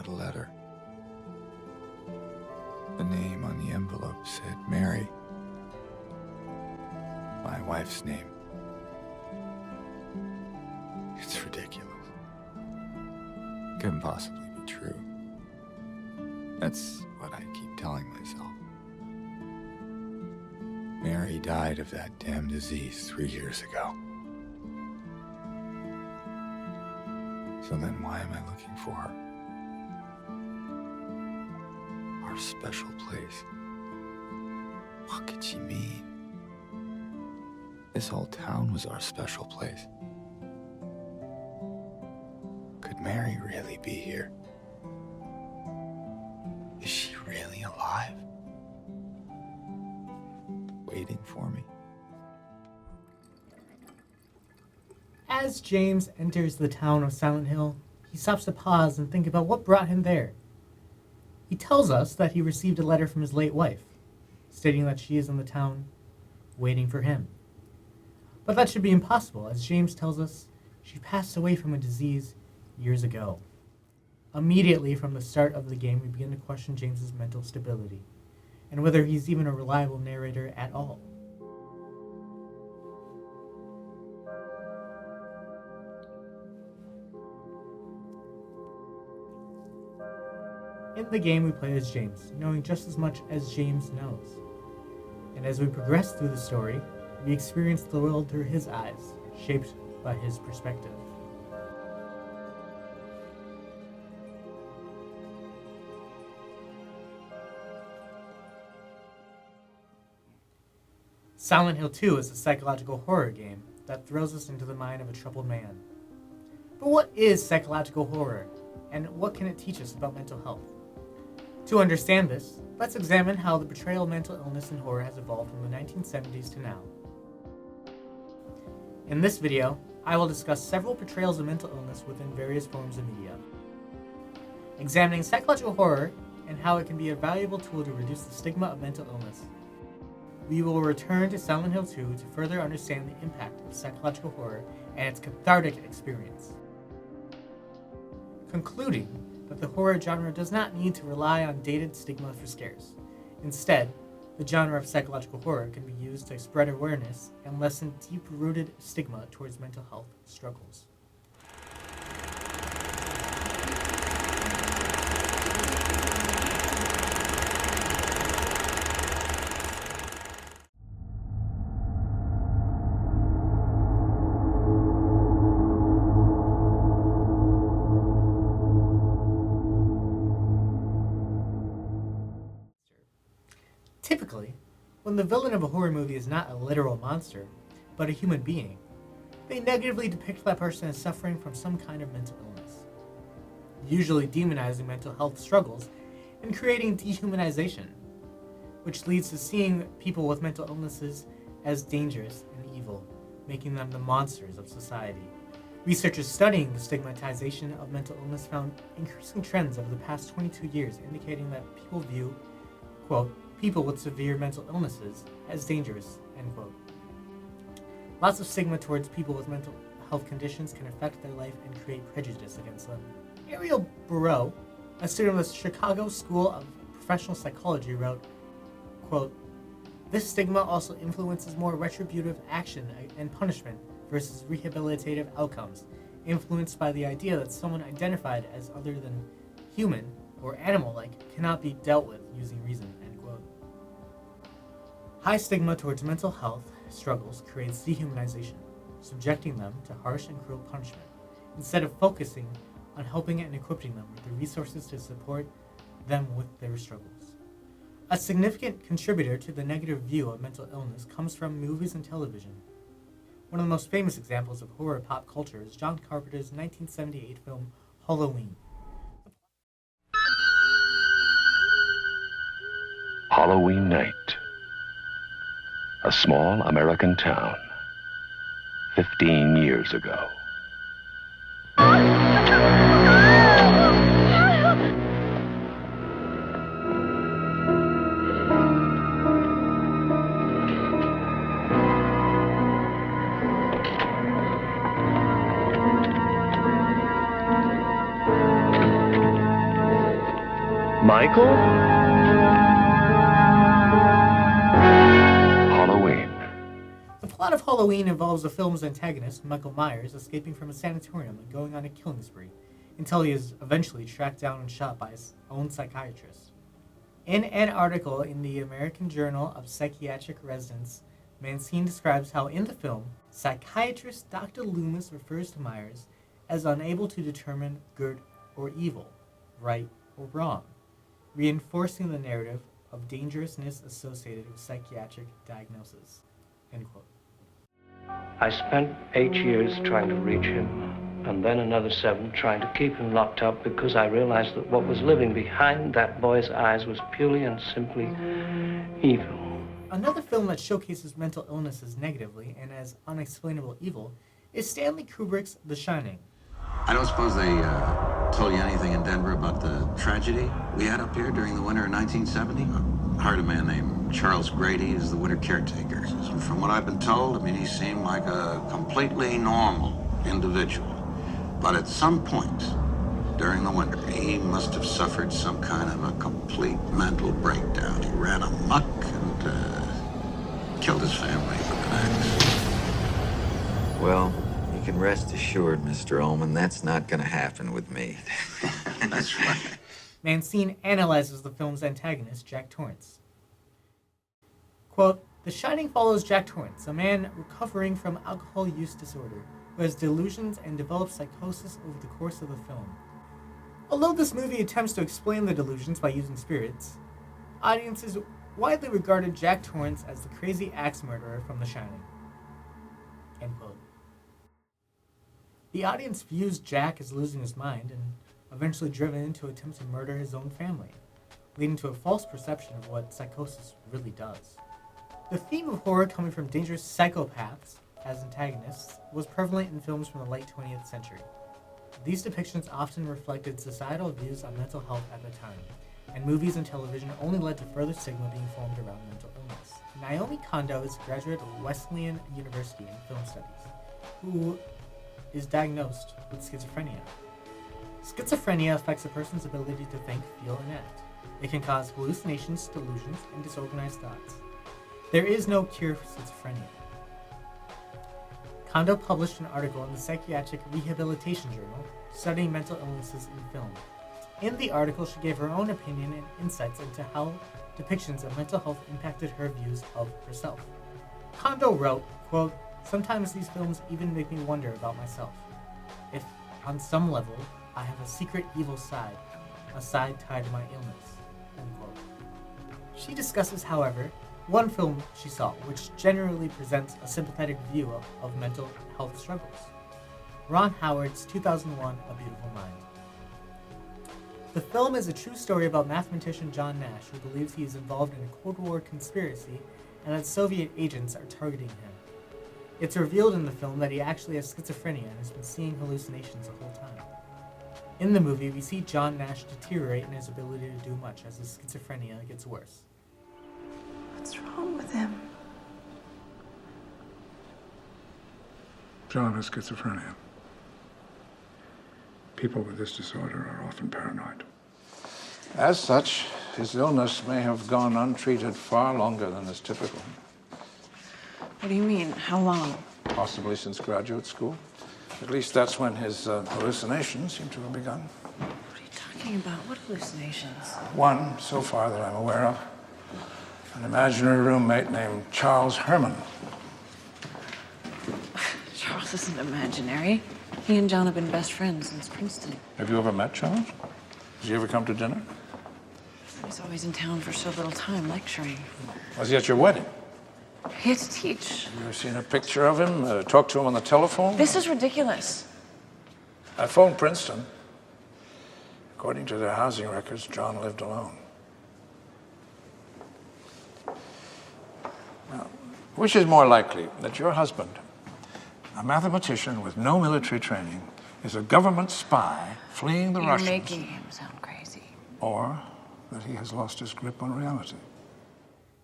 a letter. The name on the envelope said Mary. My wife's name. It's ridiculous. Couldn't possibly be true. That's what I keep telling myself. Mary died of that damn disease 3 years ago. So then why am I looking for her? Our special place. What could she mean? This whole town was our special place. Could Mary really be here? Is she really alive? Waiting for me? As James enters the town of Silent Hill, he stops to pause and think about what brought him there. He tells us that he received a letter from his late wife, stating that she is in the town, waiting for him. But that should be impossible, as James tells us she passed away from a disease years ago. Immediately from the start of the game, we begin to question James's mental stability, and whether he's even a reliable narrator at all. In the game, we play as James, knowing just as much as James knows. And as we progress through the story, we experience the world through his eyes, shaped by his perspective. Silent Hill 2 is a psychological horror game that throws us into the mind of a troubled man. But what is psychological horror, and what can it teach us about mental health? To understand this, let's examine how the portrayal of mental illness and horror has evolved from the 1970s to now. In this video, I will discuss several portrayals of mental illness within various forms of media, examining psychological horror and how it can be a valuable tool to reduce the stigma of mental illness. We will return to Silent Hill 2 to further understand the impact of psychological horror and its cathartic experience, concluding that the horror genre does not need to rely on dated stigma for scares. Instead, the genre of psychological horror can be used to spread awareness and lessen deep-rooted stigma towards mental health struggles. Typically, when the villain of a horror movie is not a literal monster, but a human being, they negatively depict that person as suffering from some kind of mental illness, usually demonizing mental health struggles and creating dehumanization, which leads to seeing people with mental illnesses as dangerous and evil, making them the monsters of society. Researchers studying the stigmatization of mental illness found increasing trends over the past 22 years indicating that people view, quote, people with severe mental illnesses as dangerous, end quote. Lots of stigma towards people with mental health conditions can affect their life and create prejudice against them. Ariel Burrow, a student of the Chicago School of Professional Psychology, wrote, quote, this stigma also influences more retributive action and punishment versus rehabilitative outcomes, influenced by the idea that someone identified as other than human or animal-like cannot be dealt with using reason, end quote. High stigma towards mental health struggles creates dehumanization, subjecting them to harsh and cruel punishment, instead of focusing on helping and equipping them with the resources to support them with their struggles. A significant contributor to the negative view of mental illness comes from movies and television. One of the most famous examples of horror pop culture is John Carpenter's 1978 film Halloween. Halloween night. A small American town. 15 years ago. Michael? Halloween. The plot of Halloween involves the film's antagonist, Michael Myers, escaping from a sanatorium and going on a killing spree, until he is eventually tracked down and shot by his own psychiatrist. In an article in the American Journal of Psychiatric Residents, Mancine describes how in the film, psychiatrist Dr. Loomis refers to Myers as unable to determine good or evil, right or wrong, reinforcing the narrative of dangerousness associated with psychiatric diagnosis. End quote. I spent 8 years trying to reach him, and then another 7 trying to keep him locked up because I realized that what was living behind that boy's eyes was purely and simply evil. Another film that showcases mental illnesses negatively and as unexplainable evil is Stanley Kubrick's The Shining. I don't suppose they told you anything in Denver about the tragedy we had up here during the winter of 1970? I hired a man named Charles Grady as the winter caretaker. And from what I've been told, I mean, he seemed like a completely normal individual. But at some point during the winter, he must have suffered some kind of a complete mental breakdown. He ran amok and killed his family with an axe. Well, you can rest assured, Mr. Ullman, that's not going to happen with me. That's right. Mancine analyzes the film's antagonist, Jack Torrance. Quote, The Shining follows Jack Torrance, a man recovering from alcohol use disorder, who has delusions and develops psychosis over the course of the film. Although this movie attempts to explain the delusions by using spirits, audiences widely regarded Jack Torrance as the crazy axe murderer from The Shining. End quote. The audience views Jack as losing his mind and eventually driven into attempt to murder his own family, leading to a false perception of what psychosis really does. The theme of horror coming from dangerous psychopaths as antagonists was prevalent in films from the late 20th century. These depictions often reflected societal views on mental health at the time, and movies and television only led to further stigma being formed around mental illness. Naomi Kondo is a graduate of Wesleyan University in film studies, who is diagnosed with schizophrenia. Schizophrenia affects a person's ability to think, feel, and act. It can cause hallucinations, delusions, and disorganized thoughts. There is no cure for schizophrenia. Kondo published an article in the Psychiatric Rehabilitation Journal studying mental illnesses in film. In the article, she gave her own opinion and insights into how depictions of mental health impacted her views of herself. Kondo wrote, quote, Sometimes these films even make me wonder about myself. If, on some level, I have a secret evil side, a side tied to my illness, end quote. She discusses, however, one film she saw, which generally presents a sympathetic view of mental health struggles. Ron Howard's 2001 A Beautiful Mind. The film is a true story about mathematician John Nash, who believes he is involved in a Cold War conspiracy and that Soviet agents are targeting him. It's revealed in the film that he actually has schizophrenia and has been seeing hallucinations the whole time. In the movie, we see John Nash deteriorate in his ability to do much as his schizophrenia gets worse. What's wrong with him? John has schizophrenia. People with this disorder are often paranoid. As such, his illness may have gone untreated far longer than is typical. What do you mean? How long? Possibly since graduate school. At least that's when his hallucinations seem to have begun. What are you talking about? What hallucinations? One, so far that I'm aware of, an imaginary roommate named Charles Herman. Charles isn't imaginary. He and John have been best friends since Princeton. Have you ever met Charles? Does he ever come to dinner? He's always in town for so little time lecturing. Was he at your wedding? He had to teach. You ever seen a picture of him? Talked to him on the telephone? This is ridiculous. I phoned Princeton. According to their housing records, John lived alone. Now, which is more likely, that your husband, a mathematician with no military training, is a government spy fleeing the Russians? You're making him sound crazy. Or that he has lost his grip on reality?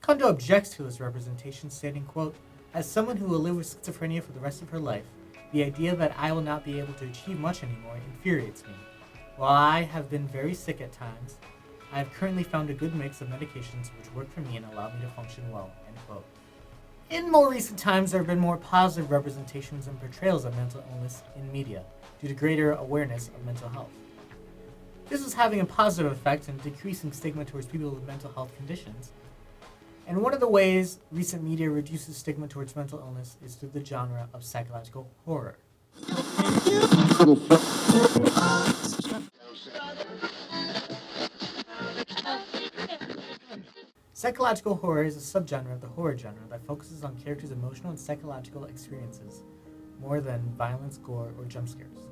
Kondo objects to this representation, stating, quote, As someone who will live with schizophrenia for the rest of her life, the idea that I will not be able to achieve much anymore infuriates me. While I have been very sick at times, I have currently found a good mix of medications which work for me and allow me to function well, end quote. In more recent times, there have been more positive representations and portrayals of mental illness in media due to greater awareness of mental health. This is having a positive effect in decreasing stigma towards people with mental health conditions. And one of the ways recent media reduces stigma towards mental illness is through the genre of psychological horror. Psychological horror is a subgenre of the horror genre that focuses on characters' emotional and psychological experiences more than violence, gore, or jump scares.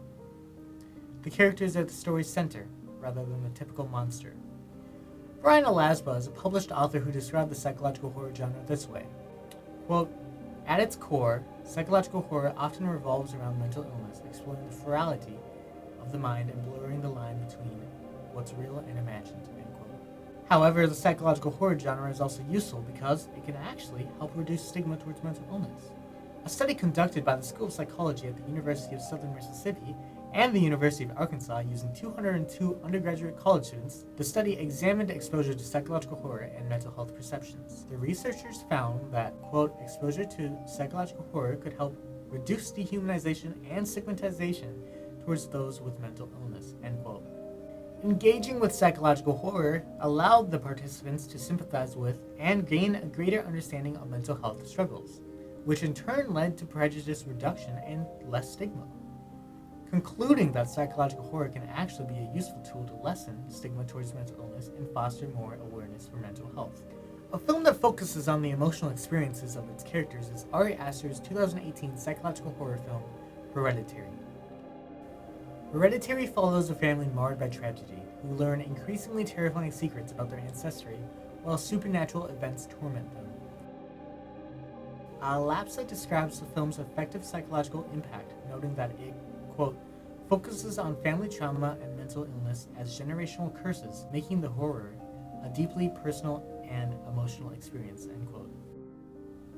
The characters are the story's center, rather than the typical monster. Brian Alasba is a published author who described the psychological horror genre this way. Quote, at its core, psychological horror often revolves around mental illness, exploring the ferality of the mind and blurring the line between what's real and imagined, end quote. However, the psychological horror genre is also useful because it can actually help reduce stigma towards mental illness. A study conducted by the School of Psychology at the University of Southern Mississippi and the University of Arkansas using 202 undergraduate college students, the study examined exposure to psychological horror and mental health perceptions. The researchers found that, quote, exposure to psychological horror could help reduce dehumanization and stigmatization towards those with mental illness, end quote. Engaging with psychological horror allowed the participants to sympathize with and gain a greater understanding of mental health struggles, which in turn led to prejudice reduction and less stigma. Concluding that psychological horror can actually be a useful tool to lessen stigma towards mental illness and foster more awareness for mental health. A film that focuses on the emotional experiences of its characters is Ari Aster's 2018 psychological horror film, Hereditary. Hereditary follows a family marred by tragedy, who learn increasingly terrifying secrets about their ancestry while supernatural events torment them. Lapsa describes the film's effective psychological impact, noting that it, quote, focuses on family trauma and mental illness as generational curses, making the horror a deeply personal and emotional experience, end quote.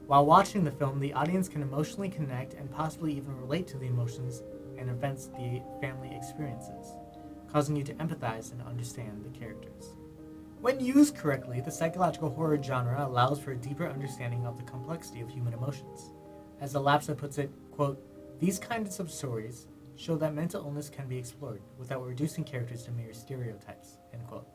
While watching the film, the audience can emotionally connect and possibly even relate to the emotions and events the family experiences, causing you to empathize and understand the characters. When used correctly, the psychological horror genre allows for a deeper understanding of the complexity of human emotions. As Lapsa puts it, quote, these kinds of stories show that mental illness can be explored without reducing characters to mere stereotypes, end quote.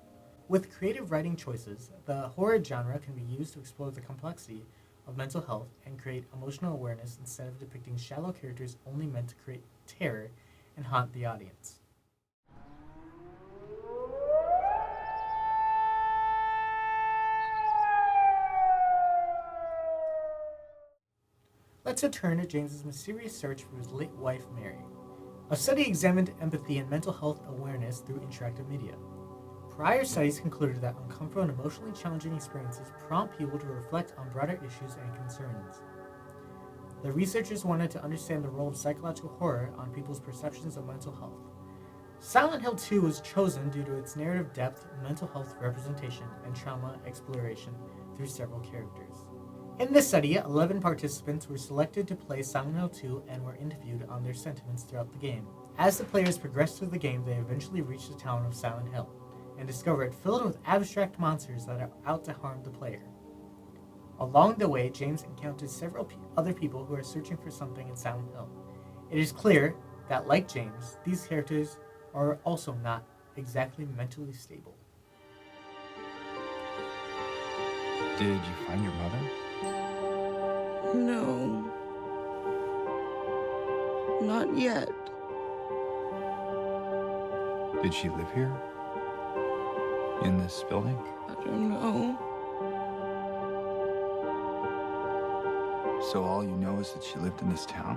With creative writing choices, the horror genre can be used to explore the complexity of mental health and create emotional awareness instead of depicting shallow characters only meant to create terror and haunt the audience. Let's return to James's mysterious search for his late wife, Mary. A study examined empathy and mental health awareness through interactive media. Prior studies concluded that uncomfortable and emotionally challenging experiences prompt people to reflect on broader issues and concerns. The researchers wanted to understand the role of psychological horror on people's perceptions of mental health. Silent Hill 2 was chosen due to its narrative depth, mental health representation, and trauma exploration through several characters. In this study, 11 participants were selected to play Silent Hill 2 and were interviewed on their sentiments throughout the game. As the players progressed through the game, they eventually reached the town of Silent Hill and discover it filled with abstract monsters that are out to harm the player. Along the way, James encounters several other people who are searching for something in Silent Hill. It is clear that, like James, these characters are also not exactly mentally stable. Did you find your mother? No. Not yet. Did she live here? In this building? I don't know. So all you know is that she lived in this town?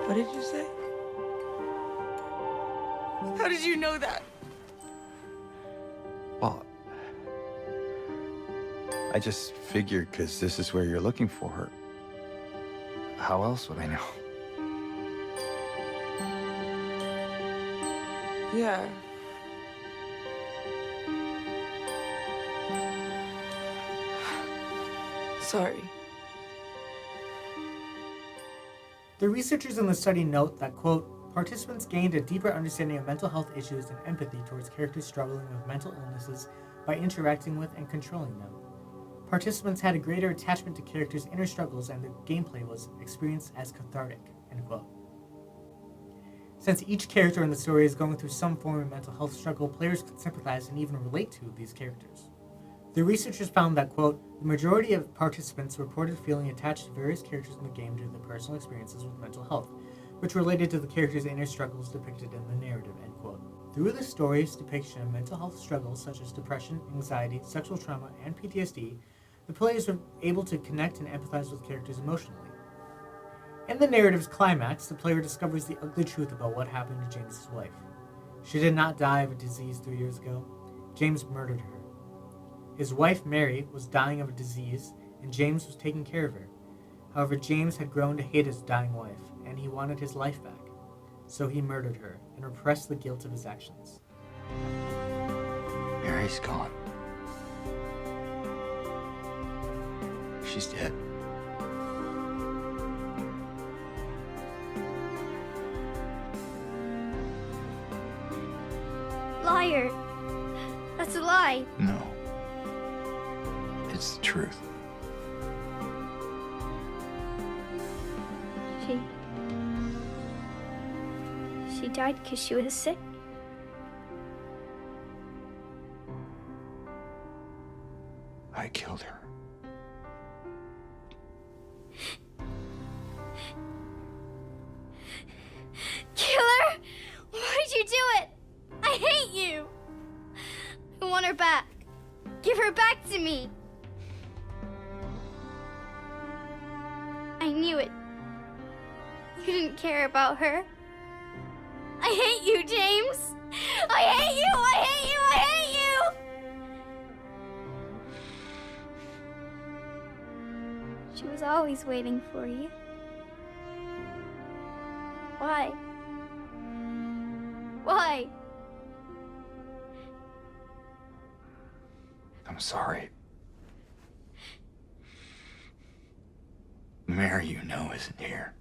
What did you say? How did you know that? Well, I just figured because this is where you're looking for her. How else would I know? Yeah. Sorry. The researchers in the study note that, quote, participants gained a deeper understanding of mental health issues and empathy towards characters struggling with mental illnesses by interacting with and controlling them. Participants had a greater attachment to characters' inner struggles, and the gameplay was experienced as cathartic. End quote. Since each character in the story is going through some form of mental health struggle, players could sympathize and even relate to these characters. The researchers found that, quote, the majority of participants reported feeling attached to various characters in the game due to their personal experiences with mental health, which related to the characters' inner struggles depicted in the narrative, end quote. Through the story's depiction of mental health struggles such as depression, anxiety, sexual trauma, and PTSD, the players were able to connect and empathize with characters emotionally. In the narrative's climax, the player discovers the ugly truth about what happened to James's wife. She did not die of a disease 3 years ago. James murdered her. His wife, Mary, was dying of a disease, and James was taking care of her. However, James had grown to hate his dying wife, and he wanted his life back. So he murdered her and repressed the guilt of his actions. Mary's gone. She's dead. Liar. That's a lie. No. It's the truth. She died because she was sick. I killed her. Killer! Why'd you do it? I hate you! I want her back. Give her back to me. I knew it. You didn't care about her. I hate you, James! I hate you! I hate you! I hate you! She was always waiting for you. Why? Why? I'm sorry. Mary, you know, isn't here.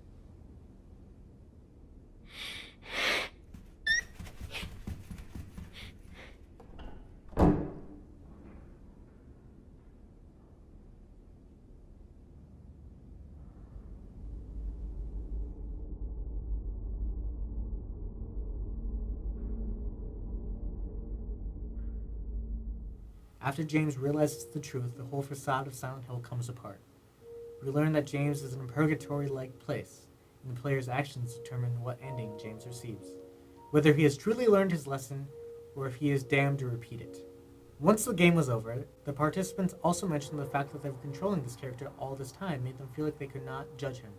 After James realizes the truth, the whole facade of Silent Hill comes apart. We learn that James is in a purgatory-like place, and the player's actions determine what ending James receives, whether he has truly learned his lesson or if he is damned to repeat it. Once the game was over, the participants also mentioned the fact that they were controlling this character all this time made them feel like they could not judge him.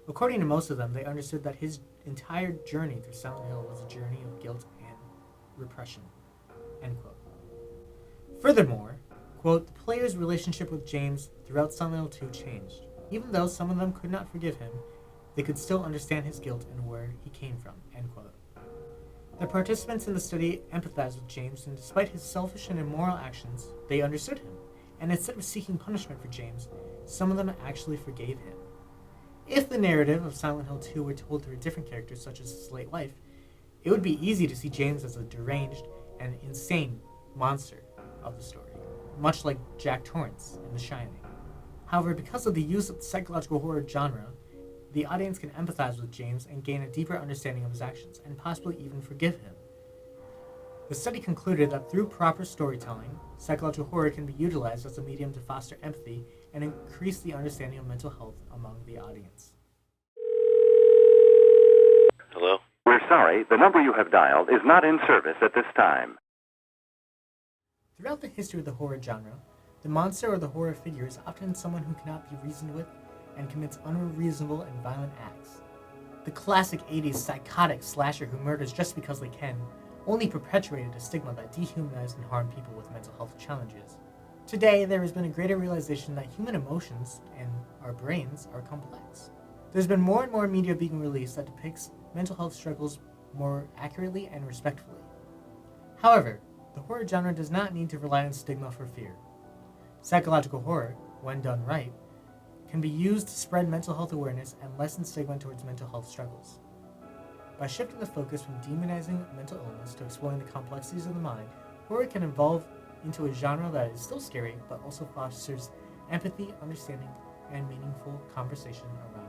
According to most of them, they understood that his entire journey through Silent Hill was a journey of guilt and repression. End quote. Furthermore, quote, the player's relationship with James throughout Silent Hill 2 changed. Even though some of them could not forgive him, they could still understand his guilt and where he came from, end quote. The participants in the study empathized with James, and despite his selfish and immoral actions, they understood him. And instead of seeking punishment for James, some of them actually forgave him. If the narrative of Silent Hill 2 were told through different characters such as his late wife, it would be easy to see James as a deranged and insane monster of the story, much like Jack Torrance in The Shining. However, because of the use of the psychological horror genre, the audience can empathize with James and gain a deeper understanding of his actions, and possibly even forgive him. The study concluded that through proper storytelling, psychological horror can be utilized as a medium to foster empathy and increase the understanding of mental health among the audience. Hello? We're sorry, the number you have dialed is not in service at this time. Throughout the history of the horror genre, the monster or the horror figure is often someone who cannot be reasoned with and commits unreasonable and violent acts. The classic 80s psychotic slasher who murders just because they can only perpetuated a stigma that dehumanized and harmed people with mental health challenges. Today, there has been a greater realization that human emotions and our brains are complex. There's been more and more media being released that depicts mental health struggles more accurately and respectfully. However, the horror genre does not need to rely on stigma for fear. Psychological horror, when done right, can be used to spread mental health awareness and lessen stigma towards mental health struggles. By shifting the focus from demonizing mental illness to exploring the complexities of the mind, horror can evolve into a genre that is still scary, but also fosters empathy, understanding, and meaningful conversation around